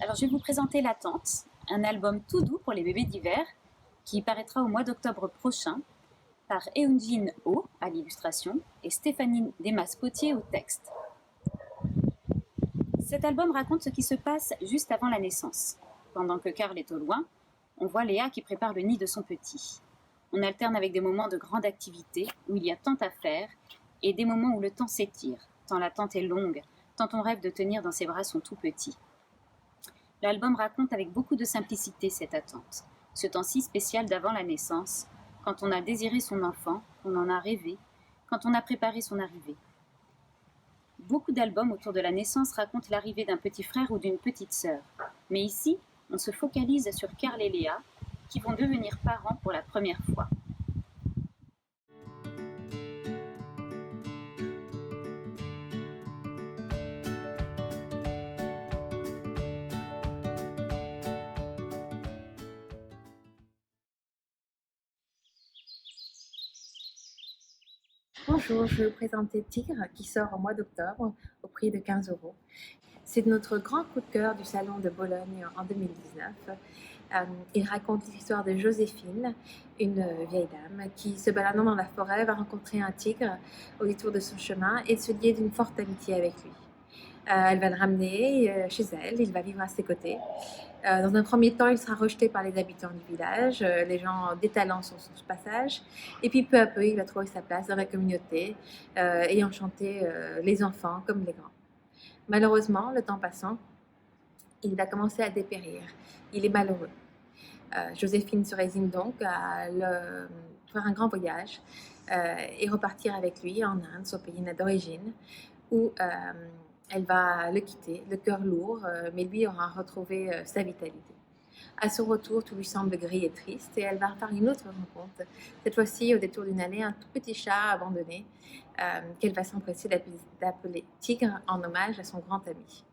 Alors, je vais vous présenter La Tente, un album tout doux pour les bébés d'hiver qui paraîtra au mois d'octobre prochain par Eunjin Oh à l'illustration et Stéphanie Desmas-Potier au texte. Cet album raconte ce qui se passe juste avant la naissance. Pendant que Karl est au loin, on voit Léa qui prépare le nid de son petit. On alterne avec des moments de grande activité où il y a tant à faire et des moments où le temps s'étire, tant l'attente est longue, tant on rêve de tenir dans ses bras son tout petit. L'album raconte avec beaucoup de simplicité cette attente, ce temps si spécial d'avant la naissance, quand on a désiré son enfant, qu'on en a rêvé, quand on a préparé son arrivée. Beaucoup d'albums autour de la naissance racontent l'arrivée d'un petit frère ou d'une petite sœur. Mais ici, on se focalise sur Karl et Léa, qui vont devenir parents pour la première fois. Bonjour, je vais vous présenter Tigre qui sort au mois d'octobre au prix de 15 €. C'est notre grand coup de cœur du Salon de Bologne en 2019. Il raconte l'histoire de Joséphine, une vieille dame qui, se baladant dans la forêt, va rencontrer un tigre au détour de son chemin et se lier d'une forte amitié avec lui. Elle va le ramener chez elle, il va vivre à ses côtés. Dans un premier temps, il sera rejeté par les habitants du village, les gens détalant sur son passage. Et puis peu à peu, il va trouver sa place dans la communauté et enchanter les enfants comme les grands. Malheureusement, le temps passant, il va commencer à dépérir. Il est malheureux. Joséphine se résigne donc à faire un grand voyage et repartir avec lui en Inde, son pays d'origine, où elle va le quitter, le cœur lourd, mais lui aura retrouvé sa vitalité. À son retour, tout lui semble gris et triste et elle va faire une autre rencontre. Cette fois-ci, au détour d'une allée, un tout petit chat abandonné qu'elle va s'empresser d'appeler Tigre en hommage à son grand ami.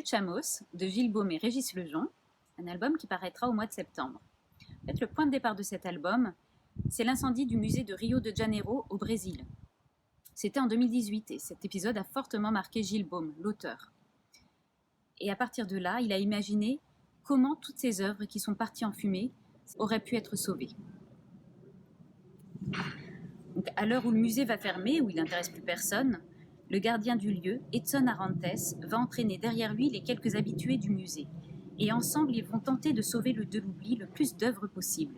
Chamos de Gilles Baume et Régis Lejean, un album qui paraîtra au mois de septembre. En fait, le point de départ de cet album, c'est l'incendie du musée de Rio de Janeiro au Brésil. C'était en 2018 et cet épisode a fortement marqué Gilles Baume, l'auteur. Et à partir de là, il a imaginé comment toutes ces œuvres qui sont parties en fumée auraient pu être sauvées. Donc, à l'heure où le musée va fermer, où il n'intéresse plus personne, le gardien du lieu, Edson Arantes, va entraîner derrière lui les quelques habitués du musée. Et ensemble, ils vont tenter de sauver de l'oubli le plus d'œuvres possible.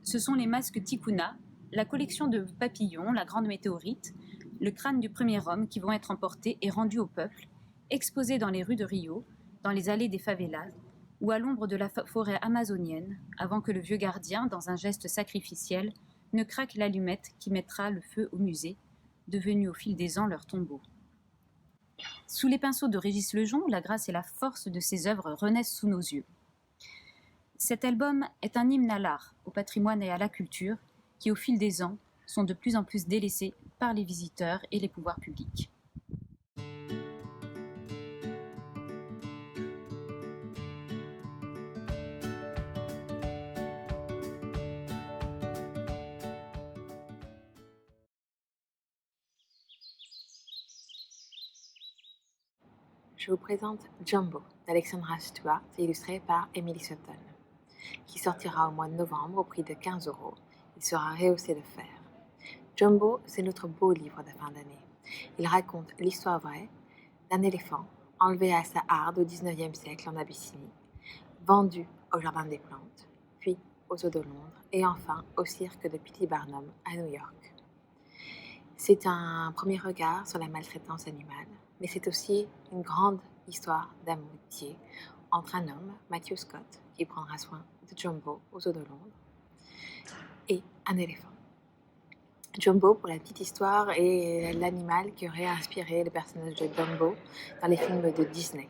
Ce sont les masques Ticuna, la collection de papillons, la grande météorite, le crâne du premier homme qui vont être emportés et rendus au peuple, exposés dans les rues de Rio, dans les allées des favelas, ou à l'ombre de la forêt amazonienne, avant que le vieux gardien, dans un geste sacrificiel, ne craque l'allumette qui mettra le feu au musée, devenu au fil des ans leur tombeau. Sous les pinceaux de Régis Lejean, la grâce et la force de ses œuvres renaissent sous nos yeux. Cet album est un hymne à l'art, au patrimoine et à la culture, qui au fil des ans sont de plus en plus délaissés par les visiteurs et les pouvoirs publics. Je vous présente Jumbo d'Alexandra Stuart, illustré par Emily Sutton, qui sortira au mois de novembre au prix de 15 €. Il sera rehaussé de fer. Jumbo, c'est notre beau livre de fin d'année. Il raconte l'histoire vraie d'un éléphant enlevé à sa harde au XIXe siècle en Abyssinie, vendu au Jardin des Plantes, puis aux Eaux de Londres et enfin au cirque de P.T. Barnum à New York. C'est un premier regard sur la maltraitance animale, mais c'est aussi une grande histoire d'amitié entre un homme, Matthew Scott, qui prendra soin de Jumbo aux Eaux de Londres, et un éléphant. Jumbo, pour la petite histoire, est l'animal qui aurait inspiré le personnage de Dumbo dans les films de Disney.